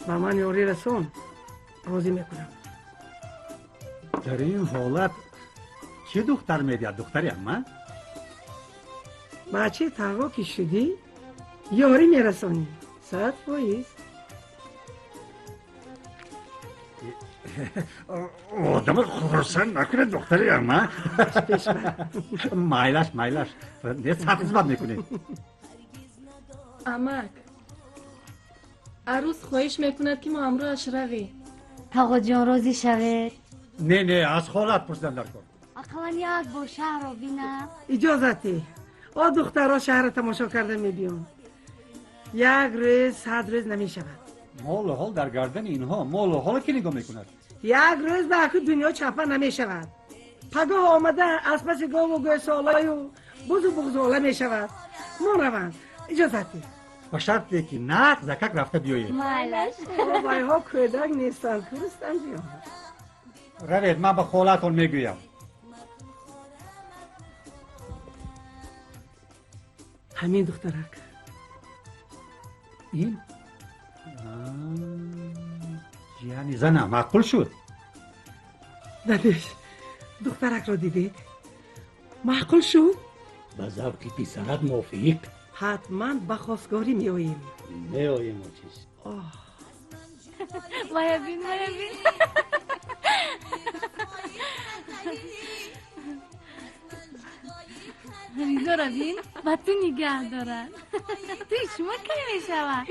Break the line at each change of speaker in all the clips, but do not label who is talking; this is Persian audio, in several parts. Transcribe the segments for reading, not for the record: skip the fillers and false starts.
با من یاری رسون راضی میکنم.
در این حالت چه دختر میدید دختری اما؟
بچه تقوا که شدی یاری میرسانی. 100%.
آدم خرسند نکنه دختری اما. مایلش نه سخت میکنه.
امک عروس خواهش میکند که ما امروز روی.
آقا جان راضی شوید.
نه از خالت پرسیدن نکن.
اقلا یک بار شهر رو بینم.
اجازتی آ دخترها شهر تماشا کرده میبیان. یک روز 100 روز نمیشود.
مال حال در گردن اینها مال حال که نگاه میکند.
یک روز به اخی دنیا چپه نمیشود. پگاه آمده از پس گاو و گوسالای و بغزاله میشود. ما روند اجازتی
با شرطی که نق زکک رفته بیایید.
مالش
آبای ها کودک نیستن کورستن بیان.
روید من به خالتون میگویم.
همین دخترک
این یعنی زنم معقول شد.
دادش دخترک را دیدید؟ معقول شد؟
با ذوق پسرت موافق؟
حتما به خواستگاری می آییم.
می آییم و چیز؟
مایا بین ریزا را بین با تو نگه دارن. توی شما که می شود.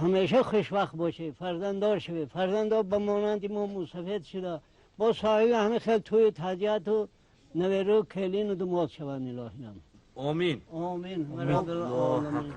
همیشه خوشبخت باشه، فرزنددار شوی، فرزندا به مانند ما مسافت شده با صاحب همه خیلی توی تجیت و نویرو کلین و دماغ شوند الهی.
آمین
آمین رب العالمین.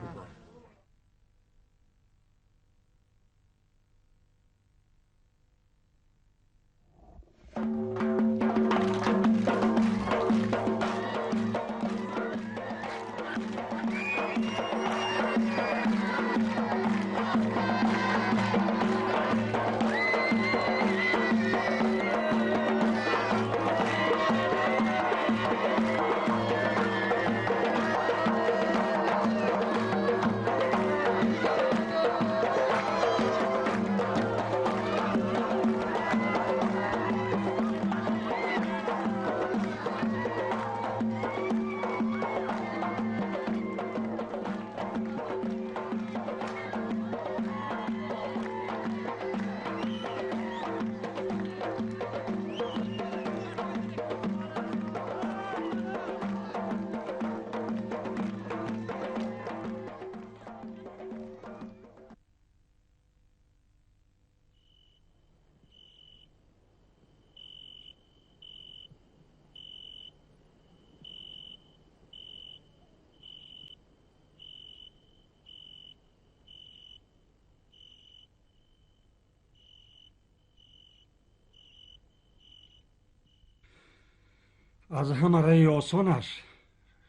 از همه رای آسانش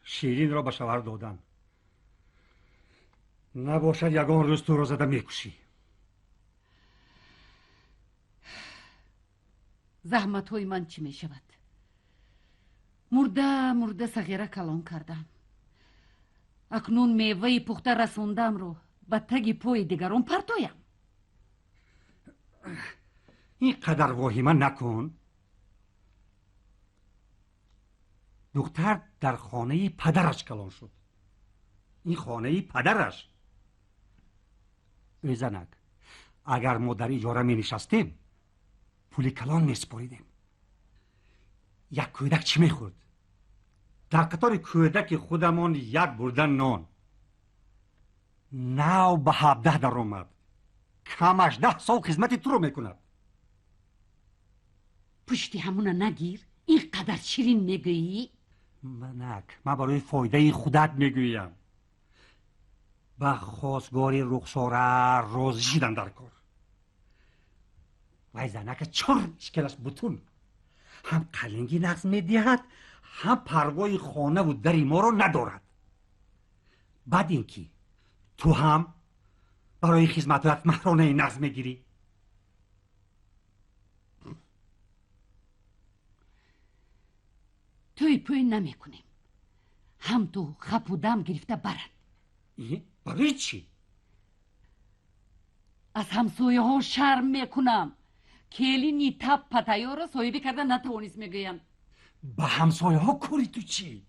شیرین را به شوهر دادن. نباشد یگان روز تو را زده میکشی.
زحمت های من چی می شود؟ مرده صغیره کلان کردم. اکنون میوه پخته رسوندم رو به تگ پای دیگران پرتایم.
این قدر واهمه نکن. دختر در خانه پدرش کلان شد. این خانه پدرش. ای زنک، اگر ما در اجاره می نشستیم پول کلان نسپاریدیم. یک کودک چی میخورد؟ در قطار کودک خودمان یک بردن نان 9 به 17 در آمد. کم 18 سال خدمت تو رو میکند.
پشتی همونه نگیر. اینقدر شیرین میگویی؟
من برای فایده خودت میگویم. با خواستگاری رخساره راضی شدم در کار. وای زنک چهار اشکلش بتون هم قلنگی نقص میدهد هم پروای خانه و دری ما رو ندارد. بعد اینکه تو هم برای خدمتت مهرانه نقص میگیری.
توی پوی نمی کنیم. هم تو خپ و دم گرفته برد.
برای چی؟
از همسایه ها شرم میکنم. کلی نی تب پتایا رو صاحبی کرده نتوانیست میگویم.
با همسایه ها کاری تو چی؟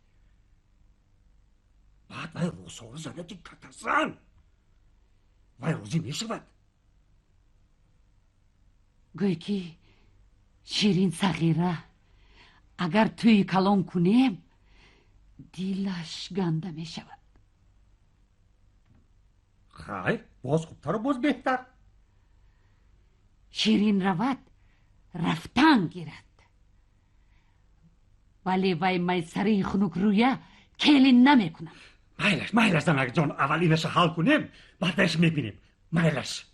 بعد وای روسا زنه که کترزن وای روزی میشود.
گوی که شیرین صغیره اگر توی کلان کنیم دیلش گنده میشود.
خیر باز خوبتر و باز بهتر.
شیرین رود رفتن گیرد ولی وای میسری خنک رویه کلی نمی کنم.
مایلش زنک جان اولینش حل کنیم بعدش میبینیم. مایلش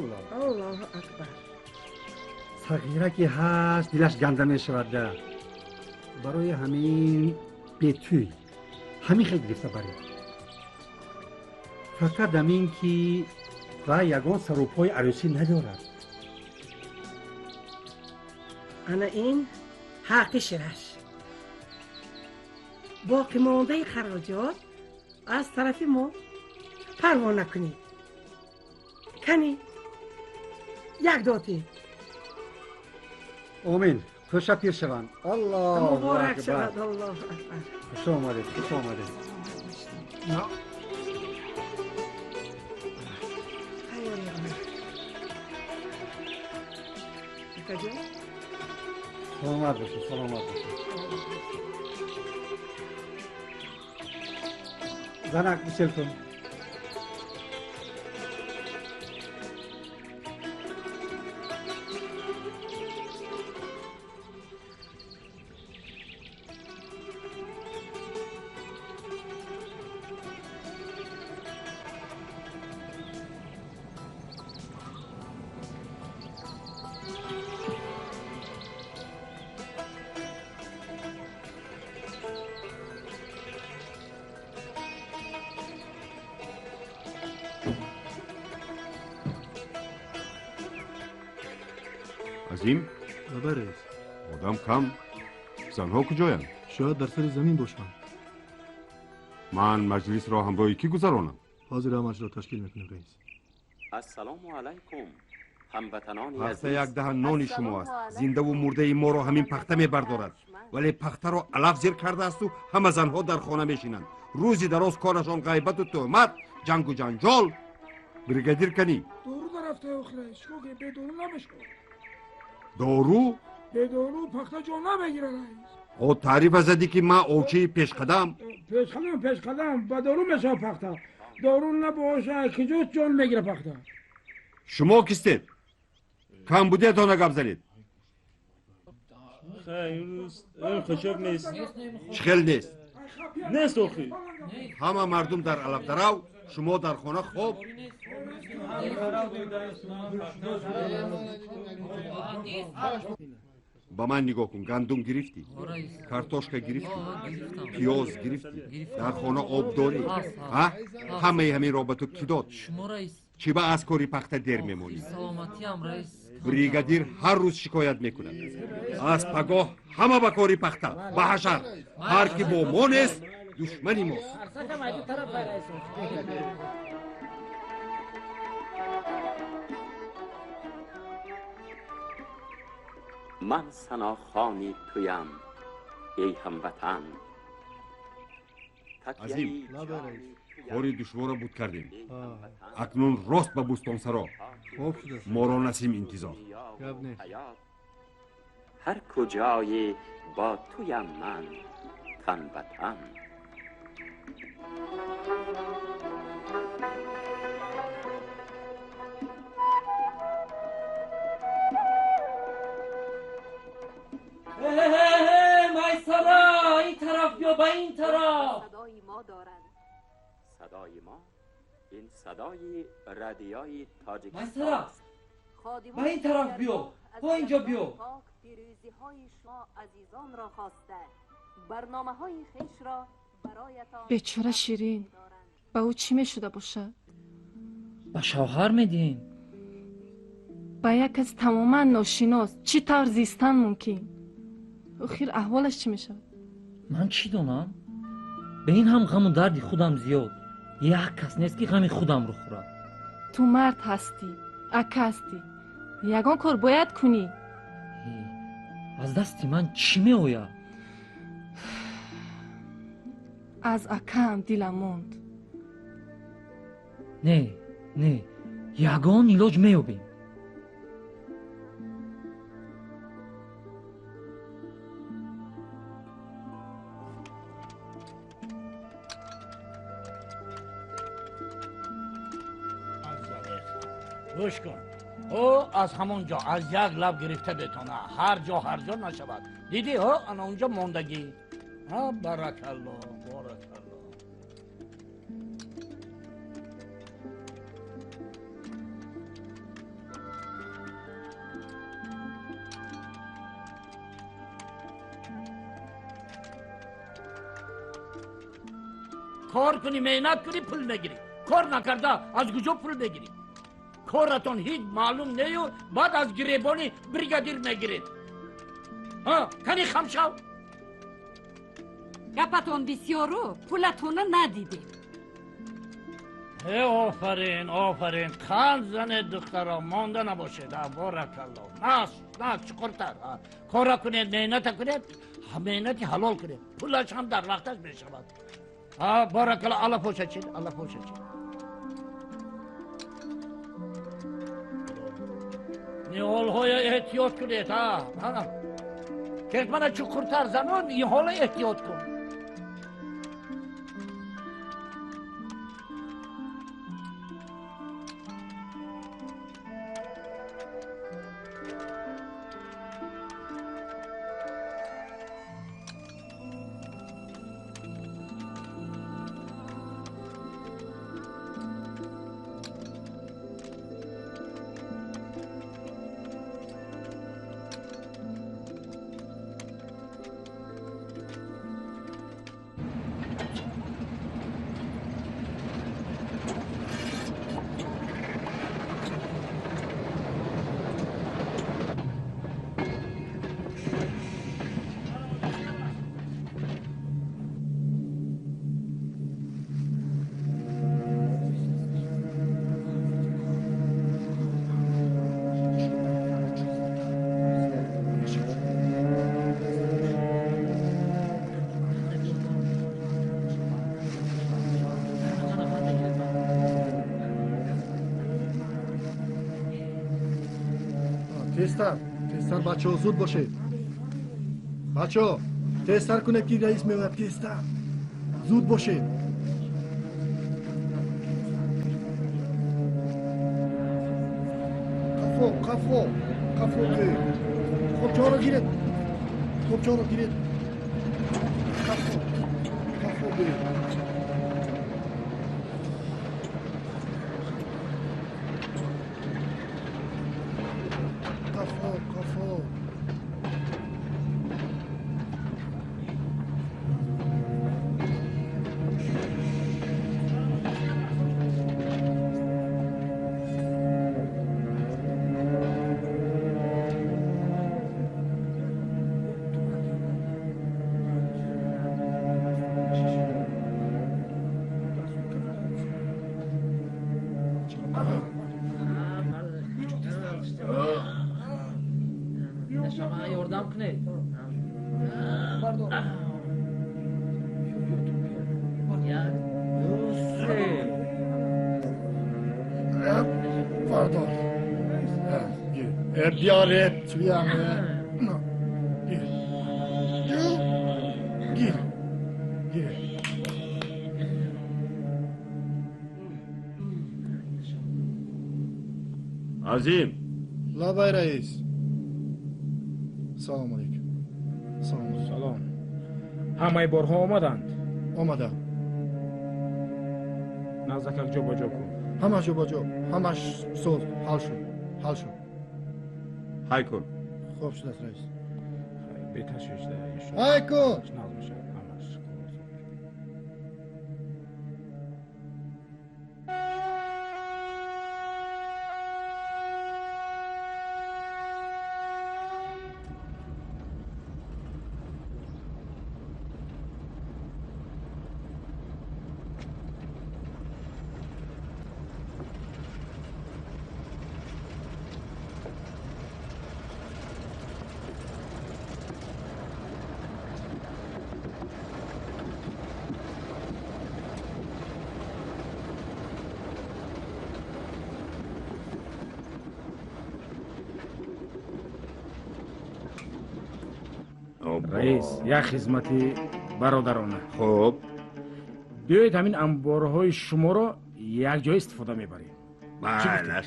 الله اکبر.
صغیره که هست دیلش گنده می شود ده. برای همین به توی همین خیلی گرفته برید. فقط دمین که و یگان سر و پای عروسی ندارد.
انا این حق شرش. باقی مانده خراجات از طرف ما پروا نکنید. کنی یک داتی.
آمین. خوش پیر شوند. الله
مبارک شود. الله اکبر.
خوش آمدید. خوش آمدید. سلامت باشید. سلامت باشید. زنک بسیل کن.
عظیم؟
خبر است.
آدم کم. زنها کجایند؟
شاید در سر زمین باشند.
من مجلس را همراه کی گذرانم؟
حاضر آمد را تشکیل میکنیم رئیس.
السلام علیکم هموطنان
پخته یک دهن نان شما است. زنده و مرده ما را همین پخته میبردارد. ولی پخته را علف زیر کرده است و همه زنها در خانه میشینند. روزی دراز کارشان غیبت و تهمت، جنگ و جنجال. بریگادیر کنی
دارو درفته آخرش شو که به دارو نمشکن.
دارو؟
به دارو پخته جان نمیگیره رئیس.
او تعریف زدی که ما اوچی پیش قدم
با دارو میشه پخته. دارو نباشه که جو جان میگیره پخته.
شما کستید؟ کم بوده تا نگب زنید.
خیلی خشک نیست.
چخل نیست؟
نیست آخی.
همه مردم در علف درو، شما در خانه خوب. با من نگاه کن. گندم گرفتی، کارتوشکا گرفتی، پیاز گرفتی، در خانه آب داری. همه همین را به تو کی داد؟ چی با از کاری پخته دیر میمونی؟ بریگادیر هر روز شکایت میکند. از پگاه همه با کاری پخته به حشر. هر کی با ما نیست دشمنی ماست.
من سناخانی تویم ای هموطن.
عظیم کاری دشوار بود کردیم. اکنون راست به بوستان سرا. ما را نسیم انتظار.
هر کجای با تویم من تن به تن.
مایسارا این طرف بیا با این طرف.
صدای ما دارند. صدای ما این صدای رادیوی تاجیکستان است.
با این طرف بیا، با اینجا بیا.
پیروزی های شما عزیزان را خواسته برنامه های خیش را برایتان.
بیچاره شیرین، با او چی می شده باشه؟
با شوهر میدین؟
با یک از تماما ناشناس چی طور زیستن ممکن؟ اخیر احوالش چی میشه؟
من چی دونم؟ به این هم غم و دردی خودم زیاد. یک کس نیست که غمی خودم رو خورد.
تو مرد هستی، اکا هستی، یگان کار باید کنی.
از دستی من چی می آید؟
از اکا هم دلم موند.
نه یگان علاج می یابیم.
گوش کن، او از همونجا از یک لب گرفته بتونه هر جا نشود. دیدی ها انا اونجا موندگی. ها بارک الله. کار کنی مهنت کنی پول نگیری، کار نکرده از کجا پول بگیری؟ کارتون هیچ معلوم نیو، بعد از گریبانی بریگادیر میگیرید. ها کنی خم شو.
گپتون بسیارو، پولتون ندیدیم.
آفرین خال زن دخترا مانده نباشید. بارک الله. نه چقدر کار کنید، مهنت کنید، مهنت حلال کنید، پولش هم در وقتش میشود. بارک الله. الله پوشید. این های احتیاط کنید. که من چقدر زنان این حال احتیاط کن.
تیزتر بچه ها زود باشه. بچه ها تیزتر کنه که رئیس میوید. تیزتر زود باشه. کفو که خب جا رو گیرید. کفو گیرید. بیاره توی همه گیر گیر
عظیم
لابای رئیس سلام علیکم سلام
سلام همه بارها آمدند
آمده
نزدک جا با جا کن
همش با جا همش صلح حل شد
های کن
خوب شد است رئیس
بتشویش ده
های کن
رئیس یک خدمتی برادرانه
خب
بیایید همین انبارهای شما را یک جای استفاده میبریم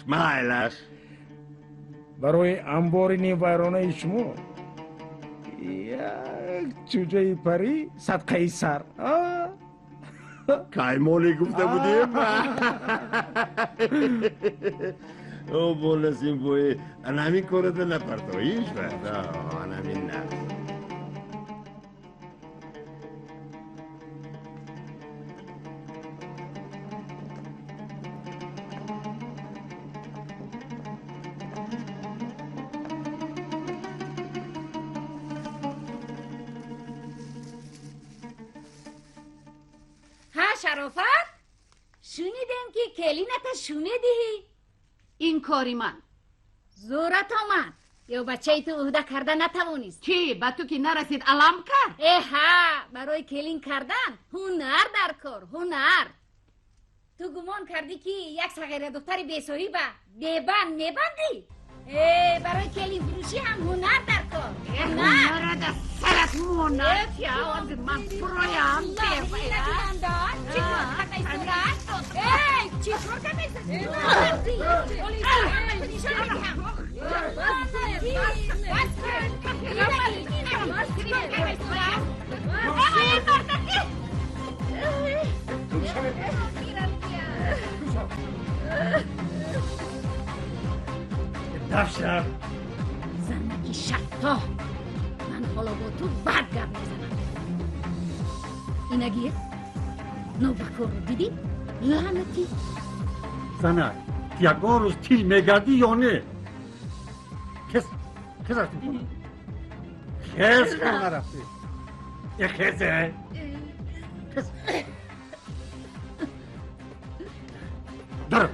مایلش
برای انبار نیویرانه شما یک جوجه پری صدقه سر
کایمالی گفته بودیم او بولسیم بوی همین کارت نپرتاییش همین نه
شرافت شنیدم که کلینت شنیدی این کاری من زورت آمد یا بچه تو عهده کرده نتوانیست چی؟ با تو که نرسید علم کرد؟ ها برای کلین کردن هنر در کار هنر تو گمان کردی که یک صغیر دختر بی‌صاحبه ببند میبندی؟ برای کلین فروشی هم هنر در کار هنر در سرت مونت یا از من پرویم چی کار کنی
دفتر
زنکی شتا من حالا با تو بد گپ میزنم اینگیه نوبکو رو دیدی؟ لعنتی
زنک یکان روز تیل میگردی یا نه؟ کس رفتی کنم؟ کس کن نرفتی؟ یه کسه؟ کس درم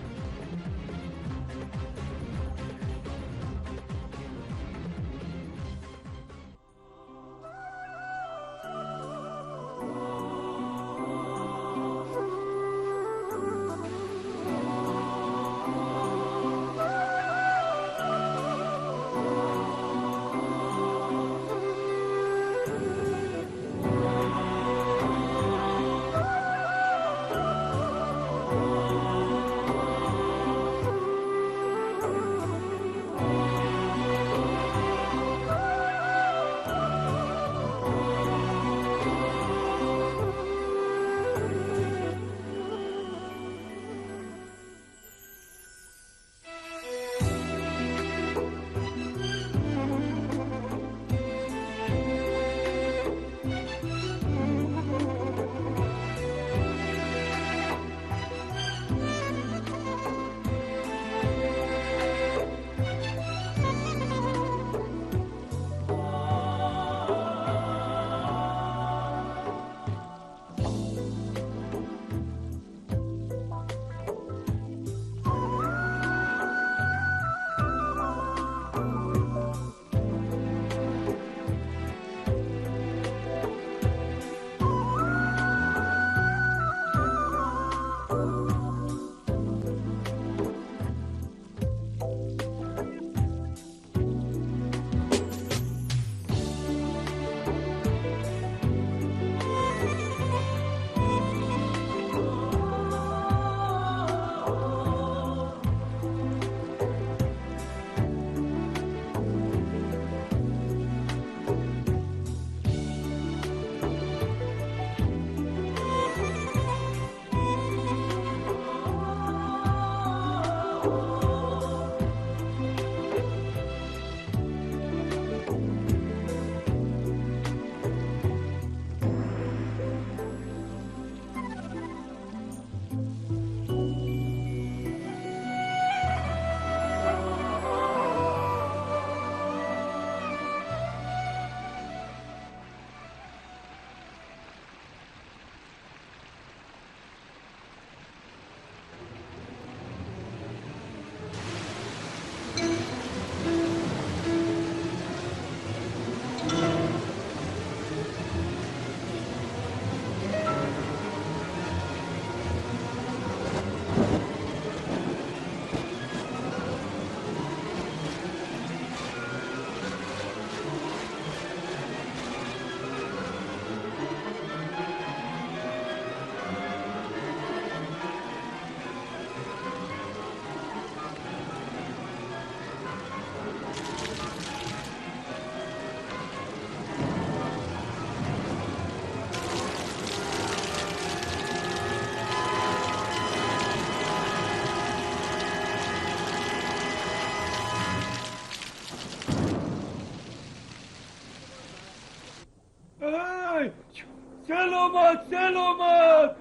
سلامت سلامت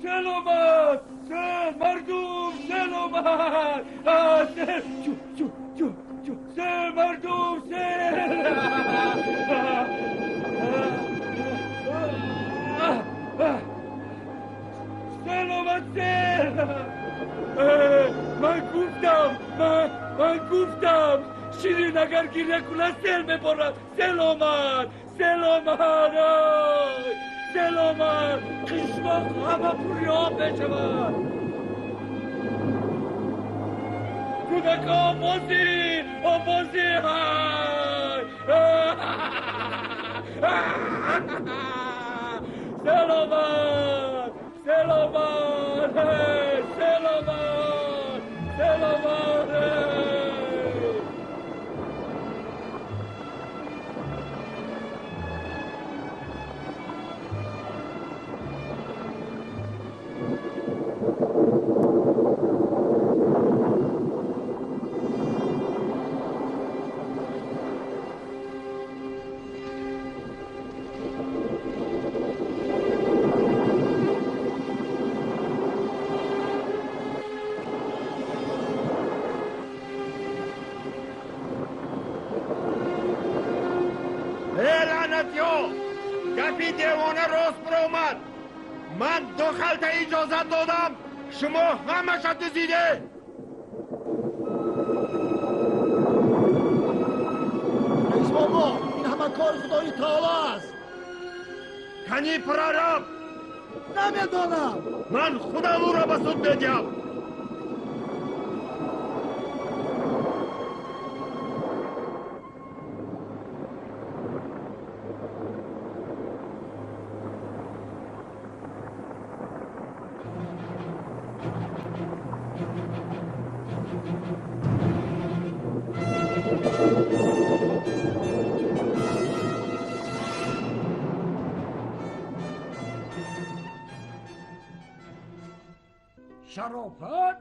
سلامت مردم سلامت مردم سلامت من گفتم شیرین اگر گیره کنه سل ببرد سلامت قشماق همه پوری آب بشود کودک آبازی سلامت
گپی دیوانه راست برآمد. من 2 خلطه اجازت دادم شما همش دزدیده.
رئیس بابا این همه کار خدای تعالی است.
کنی پرارم
نمیدانم.
من خودم او را به سود میدیم.
شرافت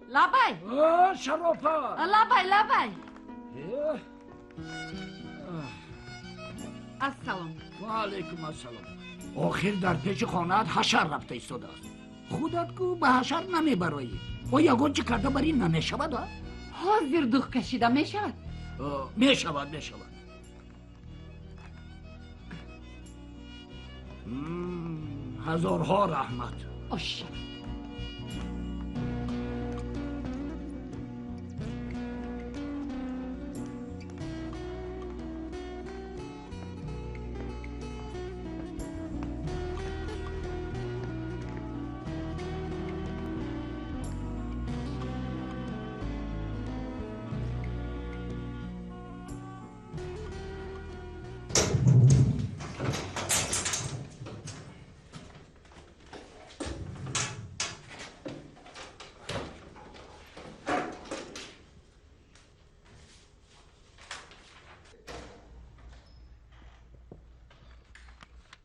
لبای
شرافت
لبای السلام
و علیکم السلام. آخر در پیش خانه‌ات حشر رفته ایستاده است. خودت کو به حشر نمیبرایی. و یگان چی کرده بر این نمیشود؟
حاضر دوخ کشیده میشود؟
میشود. هزارها رحمت.
آشه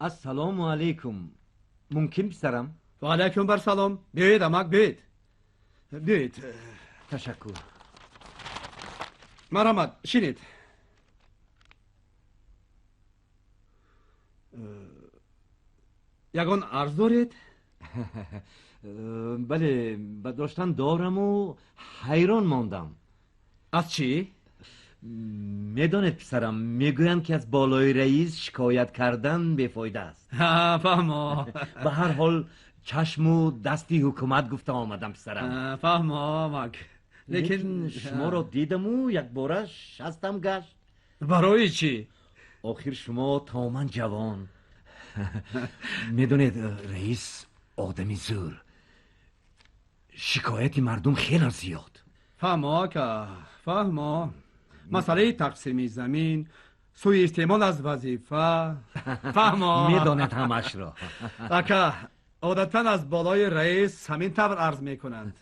السلام علیکم. ممکن پسرم؟
و علیکم بر سلام. بیایید امک بیایید.
تشکر.
مرحمت شینید. یگان عرض دارید؟
بله داشتن دارم و حیران ماندم.
از چی؟
میدانید پسرم میگویند که از بالای رئیس شکایت کردن بیفایده است.
فهمم.
به هر حال چشم و دستی حکومت گفته آمدم پسرم.
فهمم.
لیکن شما را دیدم و یک باره شستم گشت.
برای چی؟
آخر شما تا من جوان. میدونید رئیس آدمی زور، شکایت مردم خیلی زیاد.
فهمم. مسئله تقسیم زمین، سوء استعمال از وظیفه. فهمم.
میدانید همش را.
اکا عادتا از بالای رئیس همین طور عرض میکنند.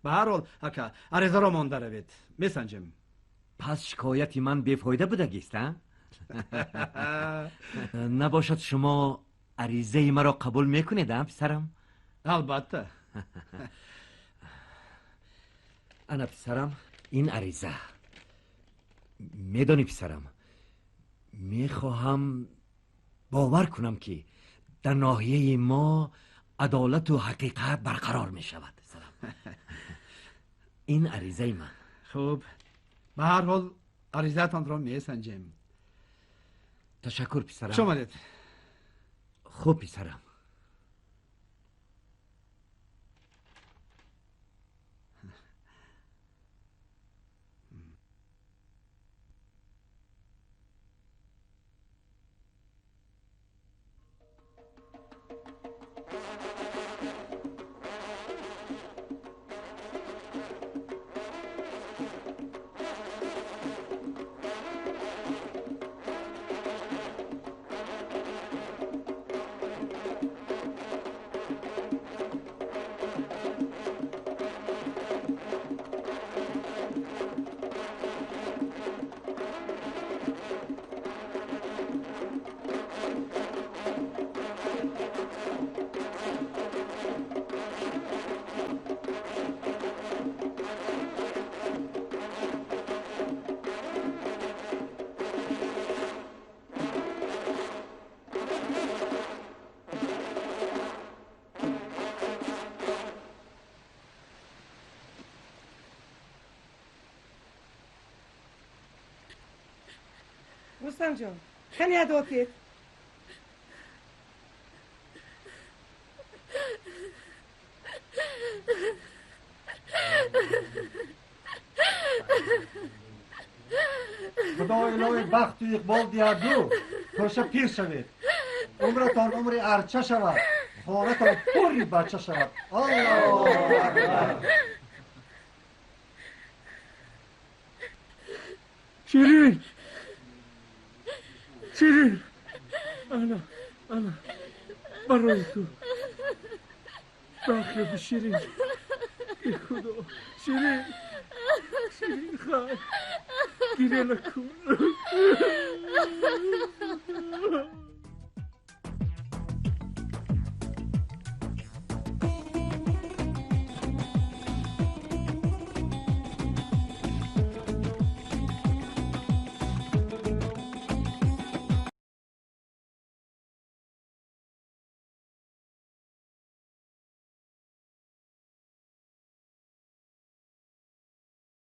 به هر حال اکا عریضه را مانده روید، میسنجم.
پس شکایت من بیفایده بودگیست؟ نباشد شما عریضه مرا قبول میکنید پسرم؟
البته.
انا پسرم این عریضه. میدانی پسرم، میخواهم
باور کنم که در ناحیه ما عدالت و حقیقت برقرار می شود. سلام. این عریضه من.
خوب، به هر حال عریضتان را می سنجیم.
تشکر پسرم.
شما دید.
خوب پسرم.
رستم جان خیلی ادواتید
خدا الهی بخت و اقبال دیادو توشه پیر شوید عمرتان عمر ارچه شود خانتان پری بچه شود الله اکبر
شیرین شیرین انا برای تو بخیر شیرین ای خدا شیرین خواهد گیره نکن